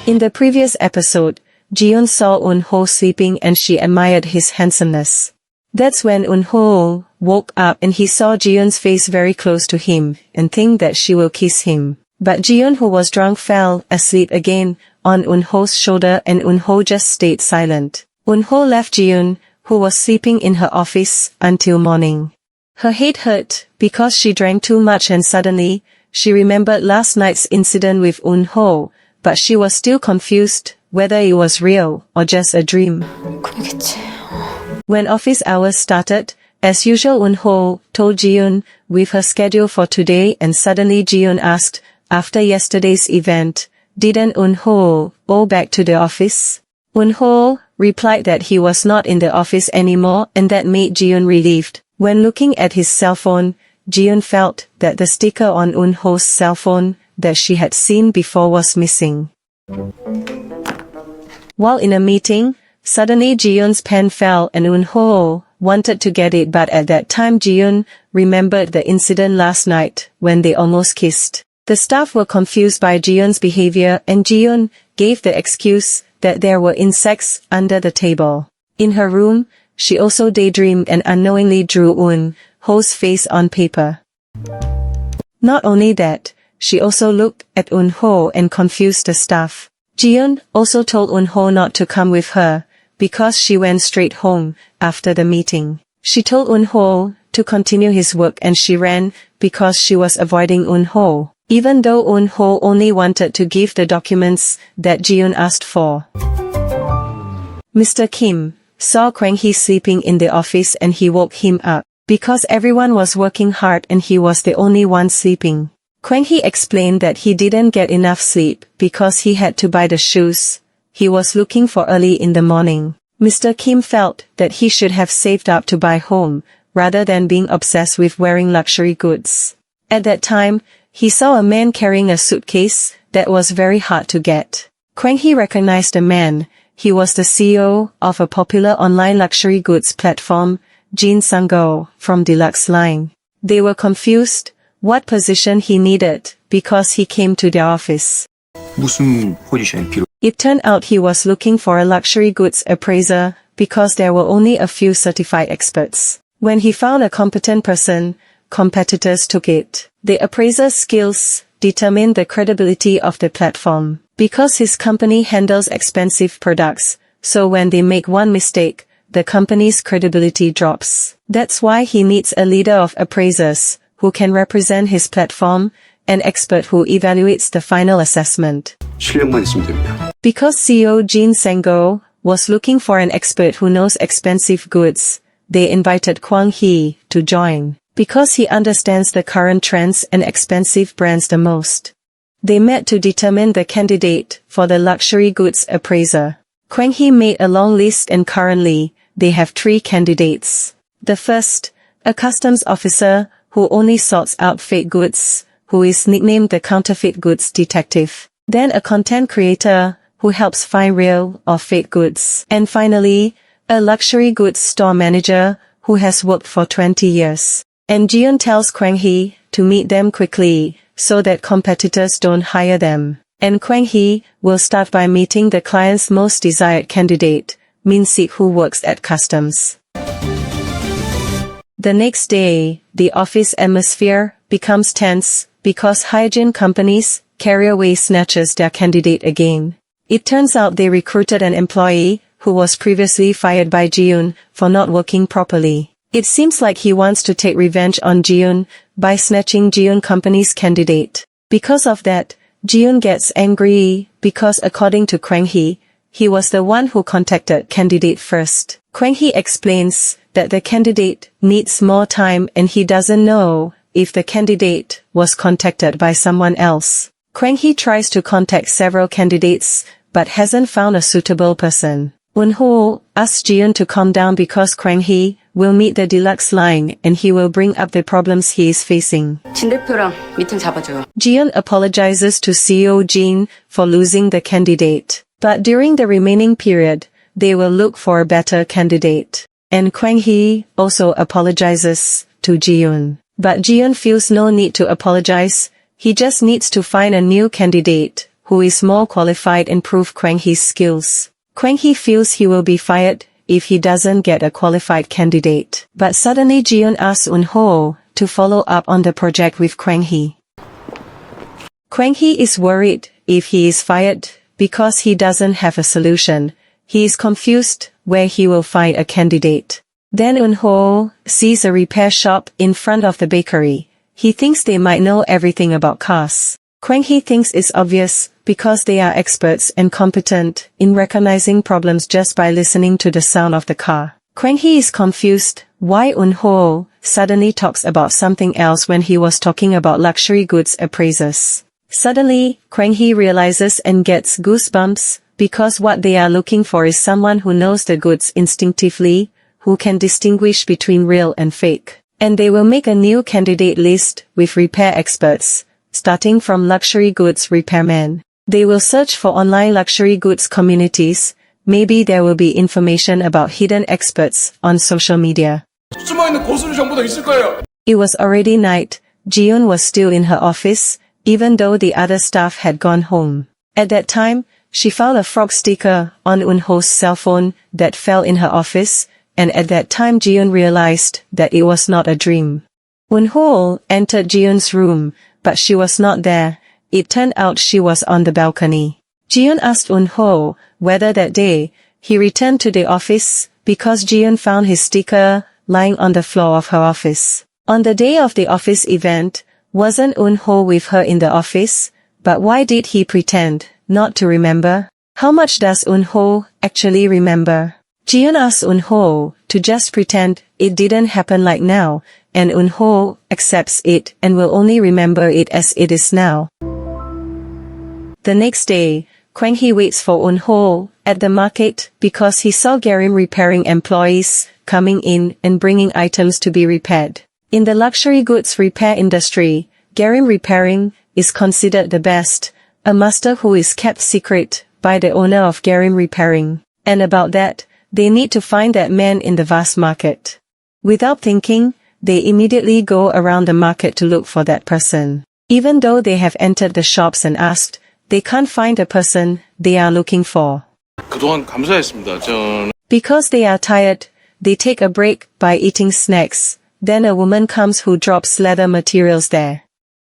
In the previous episode, Ji-yoon saw Eun-ho sleeping and she admired his handsomeness. That's when Eun-ho woke up and he saw Ji-yoon's face very close to him and think that she will kiss him. But Ji-yoon, who was drunk, fell asleep again on Eun-ho's shoulder and Eun-ho just stayed silent. Eun-ho left Ji-yoon, who was sleeping in her office, until morning. Her head hurt because she drank too much and suddenly, she remembered last night's incident with Eun-ho, but she was still confused whether it was real or just a dream. 그러겠지. When office hours started, as usual Eun-ho told Ji-yoon with her schedule for today and suddenly Ji-yoon asked, after yesterday's event, didn't Eun-ho go back to the office? Eun-ho replied that he was not in the office anymore and that made Ji-yoon relieved. When looking at his cell phone, Ji-yoon felt that the sticker on Eun-ho's cell phone that she had seen before was missing. While in a meeting, suddenly Ji-yoon's pen fell and Eun-ho wanted to get it, but at that time Ji-yoon remembered the incident last night when they almost kissed. The staff were confused by Ji-yoon's behavior and Ji-yoon gave the excuse that there were insects under the table. In her room, she also daydreamed and unknowingly drew Eun-ho's face on paper. Not only that, she also looked at Eun-ho and confused the staff. Ji-yoon also told Eun-ho not to come with her, because she went straight home after the meeting. She told Eun-ho to continue his work and she ran because she was avoiding Eun-ho, even though Eun-ho only wanted to give the documents that Ji-yoon asked for. Mr. Kim saw Kwang-hee sleeping in the office and he woke him up, because everyone was working hard and he was the only one sleeping. Kwang-hee explained that he didn't get enough sleep because he had to buy the shoes he was looking for early in the morning. Mr. Kim felt that he should have saved up to buy home, rather than being obsessed with wearing luxury goods. At that time, he saw a man carrying a suitcase that was very hard to get. Kwang-hee recognized the man. He was the CEO of a popular online luxury goods platform, Jin Sang-go, from Deluxe Line. They were confused what position he needed because he came to their office. 무슨 포지션이 필요? It turned out he was looking for a luxury goods appraiser because there were only a few certified experts. When he found a competent person, competitors took it. The appraiser's skills determined the credibility of the platform. Because his company handles expensive products, so when they make one mistake, the company's credibility drops. That's why he needs a leader of appraisers who can represent his platform, an expert who evaluates the final assessment. 실력만 있으면 됩니다. Because CEO Jin Sang-go was looking for an expert who knows expensive goods, they invited Kwang-hee to join, because he understands the current trends and expensive brands the most. They met to determine the candidate for the luxury goods appraiser. Kwang-hee made a long list and currently, they have 3 candidates. The first, a customs officer who only sorts out fake goods, who is nicknamed the counterfeit goods detective. Then a content creator who helps find real or fake goods. And finally, a luxury goods store manager who has worked for 20 years. And Ji-yoon tells Kwang-hee to meet them quickly so that competitors don't hire them. And Kwang-hee will start by meeting the client's most desired candidate, Min-sik, who works at customs. The next day, the office atmosphere becomes tense because hygiene companies carry away snatches their candidate again. It turns out they recruited an employee who was previously fired by Ji-yoon for not working properly. It seems like he wants to take revenge on Ji-yoon by snatching Ji-yoon company's candidate. Because of that, Ji-yoon gets angry because according to Kwang-hee, he was the one who contacted candidate first. Kwang-hee explains that the candidate needs more time and he doesn't know if the candidate was contacted by someone else. Kwang-hee tries to contact several candidates but hasn't found a suitable person. Eun-ho asks Ji-yoon to calm down because Kwang-hee will meet the Deluxe Line and he will bring up the problems he is facing. 진 대표랑 미팅 잡아줘요. Ji-yoon apologizes to CEO Jin for losing the candidate. But during the remaining period, they will look for a better candidate. And Kwang-hee also apologizes to Ji-yoon. But Ji-yoon feels no need to apologize, he just needs to find a new candidate who is more qualified and prove Kwang Hee's skills. Kwang Hee feels he will be fired if he doesn't get a qualified candidate. But suddenly Jiun asks Eun-ho to follow up on the project with Kwang Hee. Kwang Hee is worried if he is fired because he doesn't have a solution. He is confused where he will find a candidate. Then Eun-ho sees a repair shop in front of the bakery. He thinks they might know everything about cars. Kwang Hee thinks it's obvious because they are experts and competent in recognizing problems just by listening to the sound of the car. Kwang Hee is confused why Eun-ho suddenly talks about something else when he was talking about luxury goods appraisers. Suddenly, Kwang Hee realizes and gets goosebumps because what they are looking for is someone who knows the goods instinctively, who can distinguish between real and fake. And they will make a new candidate list with repair experts, starting from luxury goods repairmen. They will search for online luxury goods communities. Maybe there will be information about hidden experts on social media. 숨어있는 고수는 전부 다 있을 거예요. It was already night. Jiun was still in her office, even though the other staff had gone home. At that time, she found a frog sticker on Eun-ho's cell phone that fell in her office, and at that time Jiun realized that it was not a dream. Eun-ho entered Jiun's room, but she was not there. It turned out she was on the balcony. Jiun asked Eun-ho whether that day he returned to the office because Jiun found his sticker lying on the floor of her office. On the day of the office event, wasn't Eun-ho with her in the office? But why did he pretend not to remember? How much does Eun-ho actually remember? Jiun asked Eun-ho to just pretend it didn't happen like now, and Eun-ho accepts it and will only remember it as it is now. The next day, Kwang Hee waits for Eun-ho at the market because he saw Garim repairing employees coming in and bringing items to be repaired. In the luxury goods repair industry, Garim repairing is considered the best, a master who is kept secret by the owner of Garim repairing. And about that, they need to find that man in the vast market. Without thinking, they immediately go around the market to look for that person. Even though they have entered the shops and asked, they can't find the person they are looking for. 그동안 감사했습니다. Because they are tired, they take a break by eating snacks. Then a woman comes who drops leather materials there.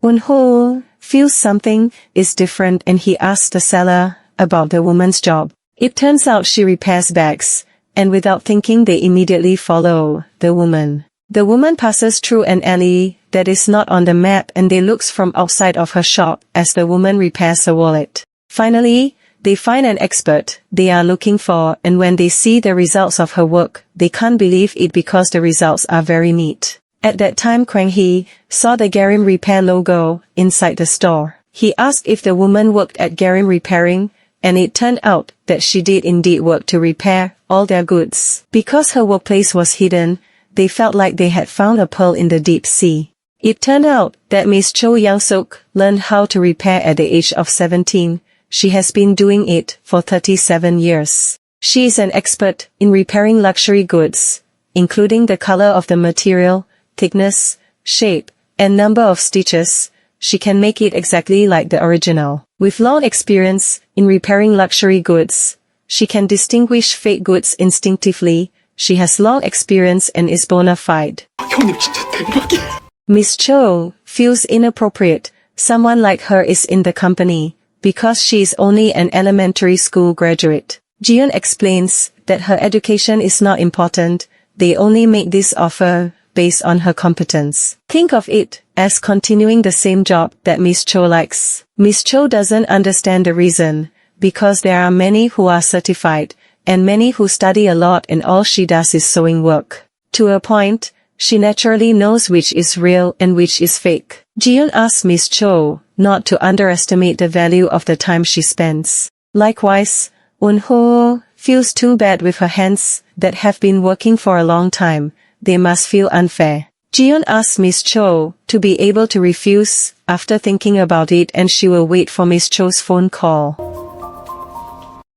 Eun-ho feels something is different and he asks the seller about the woman's job. It turns out she repairs bags, and without thinking they immediately follow the woman. The woman passes through an alley that is not on the map and they looks from outside of her shop as the woman repairs a wallet. Finally, they find an expert they are looking for, and when they see the results of her work, they can't believe it because the results are very neat. At that time Kwang Hee saw the Garim Repair logo inside the store. He asked if the woman worked at Garim Repairing, and it turned out that she did indeed work to repair all their goods. Because her workplace was hidden, they felt like they had found a pearl in the deep sea. It turned out that Miss Cho Young-suk learned how to repair at the age of 17. She has been doing it for 37 years. She is an expert in repairing luxury goods, including the color of the material, thickness, shape, and number of stitches. She can make it exactly like the original. With long experience in repairing luxury goods, she can distinguish fake goods instinctively. She has long experience and is bona fide. 형님 진짜 대박이야. Miss Cho feels inappropriate. Someone like her is in the company, because she is only an elementary school graduate. Jiun explains that her education is not important. They only make this offer based on her competence. Think of it as continuing the same job that Miss Cho likes. Miss Cho doesn't understand the reason, because there are many who are certified, and many who study a lot and all she does is sewing work. To a point, she naturally knows which is real and which is fake. Jiun asks Miss Cho not to underestimate the value of the time she spends. Likewise, Eun-ho feels too bad with her hands that have been working for a long time. They must feel unfair. Jiun asks Miss Cho to be able to refuse after thinking about it, and she will wait for Miss Cho's phone call.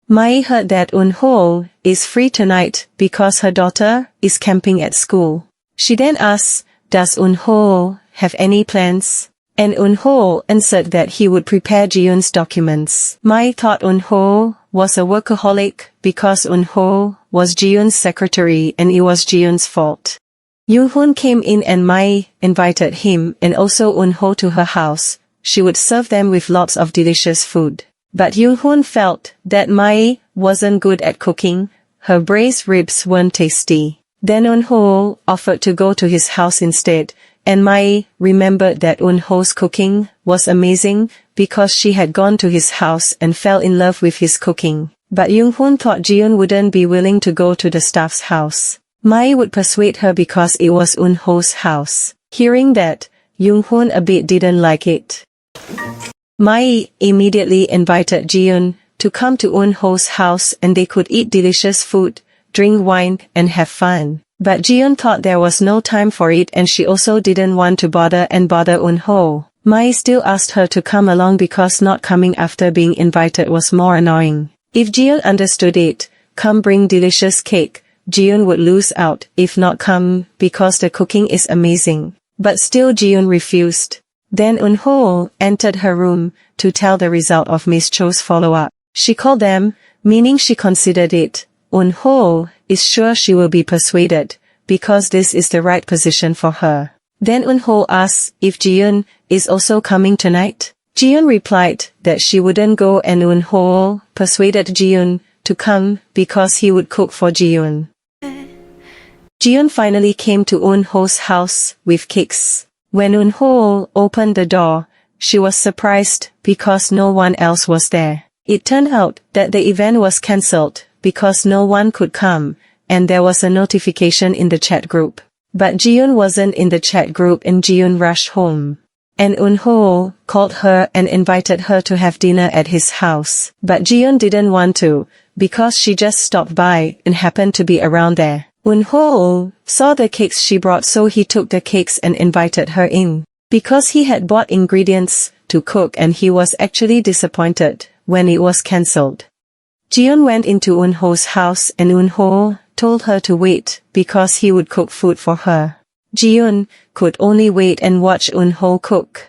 Mai heard that Eun-ho is free tonight because her daughter is camping at school. She then asks, does Eun-ho have any plans? and Eun-ho answered that he would prepare Ji-yoon's documents. Mai thought Eun-ho was a workaholic because Eun-ho was Ji-yoon's secretary and it was Ji-yoon's fault. Yoon-hoon came in and Mai invited him and also Eun-ho to her house. She would serve them with lots of delicious food. But Yoon-hoon felt that Mai wasn't good at cooking. Her braised ribs weren't tasty. Then Eun-ho offered to go to his house instead, and Mai remembered that Eun-ho's cooking was amazing because she had gone to his house and fell in love with his cooking. But Yoon-hoon thought Ji-yoon wouldn't be willing to go to the staff's house. Mai would persuade her because it was Eun-ho's house. Hearing that, Yoon-hoon a bit didn't like it. Mai immediately invited Ji-yoon to come to Eun-ho's house and they could eat delicious food, drink wine, and have fun. But Ji-yoon thought there was no time for it and she also didn't want to bother Eun-ho. Mai still asked her to come along because not coming after being invited was more annoying. If Ji-yoon understood it, come bring delicious cake, Ji-yoon would lose out if not come because the cooking is amazing. But still Ji-yoon refused. Then Eun-ho entered her room to tell the result of Miss Cho's follow-up. She called them, meaning she considered it. Eun-ho is sure she will be persuaded, because this is the right position for her. Then Eun-ho asked if Ji-yoon is also coming tonight. Ji-yoon replied that she wouldn't go and Eun-ho persuaded Ji-yoon to come because he would cook for Ji-yoon. Ji-yoon finally came to Eun-ho's house with cakes. When Eun-ho opened the door, she was surprised because no one else was there. It turned out that the event was cancelled because no one could come, and there was a notification in the chat group. But Ji-yoon wasn't in the chat group and Ji-yoon rushed home. And Eun-ho called her and invited her to have dinner at his house. But Ji-yoon didn't want to, because she just stopped by and happened to be around there. Eun-ho saw the cakes she brought so he took the cakes and invited her in. Because he had bought ingredients to cook and he was actually disappointed when it was cancelled. Ji-yoon went into Eun-ho's house and Eun-ho told her to wait because he would cook food for her. Ji-yoon could only wait and watch Eun-ho cook.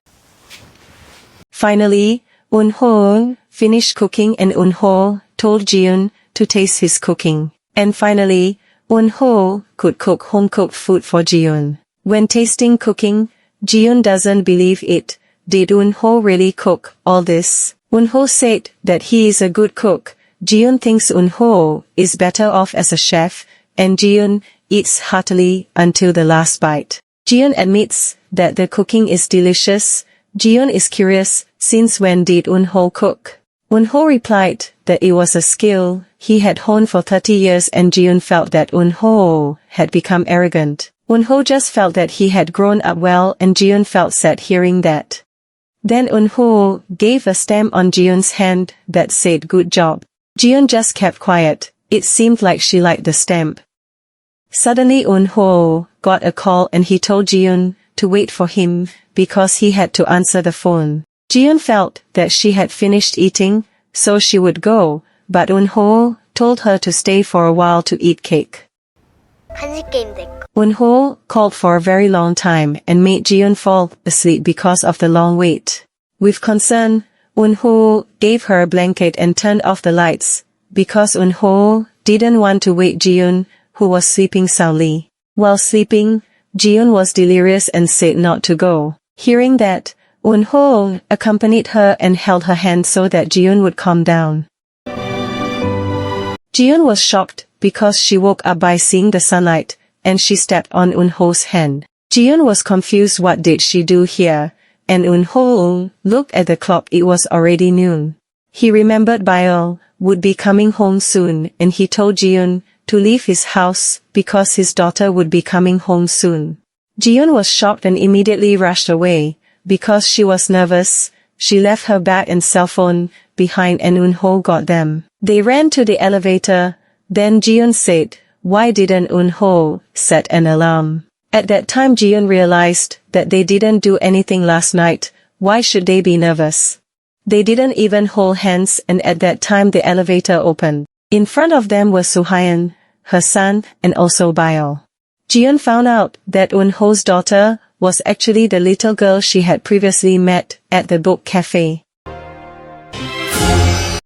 Finally, Eun-ho finished cooking and Eun-ho told Ji-yoon to taste his cooking. And finally, Eun-ho could cook home-cooked food for Ji-yoon. When tasting cooking, Ji-yoon doesn't believe it. Did Eun-ho really cook all this? Eun-ho said that he is a good cook. Ji-yoon thinks Eun-ho is better off as a chef, and Ji-yoon eats heartily until the last bite. Ji-yoon admits that the cooking is delicious. Ji-yoon is curious, since when did Eun-ho cook? Eun-ho replied that it was a skill he had honed for 30 years and Ji-yoon felt that Eun-ho had become arrogant. Eun-ho just felt that he had grown up well and Ji-yoon felt sad hearing that. Then Eun-ho gave a stamp on Ji-yoon's hand that said good job. Ji-yoon just kept quiet. It seemed like she liked the stamp. Suddenly Eun-ho got a call and he told Ji-yoon to wait for him because he had to answer the phone. Ji-yoon felt that she had finished eating, so she would go, but Eun-ho told her to stay for a while to eat cake. Eun-ho called for a very long time and made Ji-yoon fall asleep because of the long wait. With concern, Eun-ho gave her a blanket and turned off the lights, because Eun-ho didn't want to wake Ji-yoon, who was sleeping soundly. While sleeping, Ji-yoon was delirious and said not to go. Hearing that, Eun-ho accompanied her and held her hand so that Ji-yoon would calm down. Ji-yoon was shocked because she woke up by seeing the sunlight, and she stepped on Eun-ho's hand. Ji-yoon was confused, what did she do here, and Eun-ho looked at the clock, it was already noon. He remembered Baeol would be coming home soon and he told Ji-yoon to leave his house because his daughter would be coming home soon. Ji-yoon was shocked and immediately rushed away. Because she was nervous, she left her bag and cell phone behind and Eun-ho got them. They ran to the elevator. Then Ji-yoon said, why didn't Eun-ho set an alarm? At that time Ji-yoon realized that they didn't do anything last night. Why should they be nervous? They didn't even hold hands and at that time the elevator opened. In front of them was Soo-hyun, her son, and also Baeol. Ji-yoon found out that Eun-ho's daughter was actually the little girl she had previously met at the book cafe.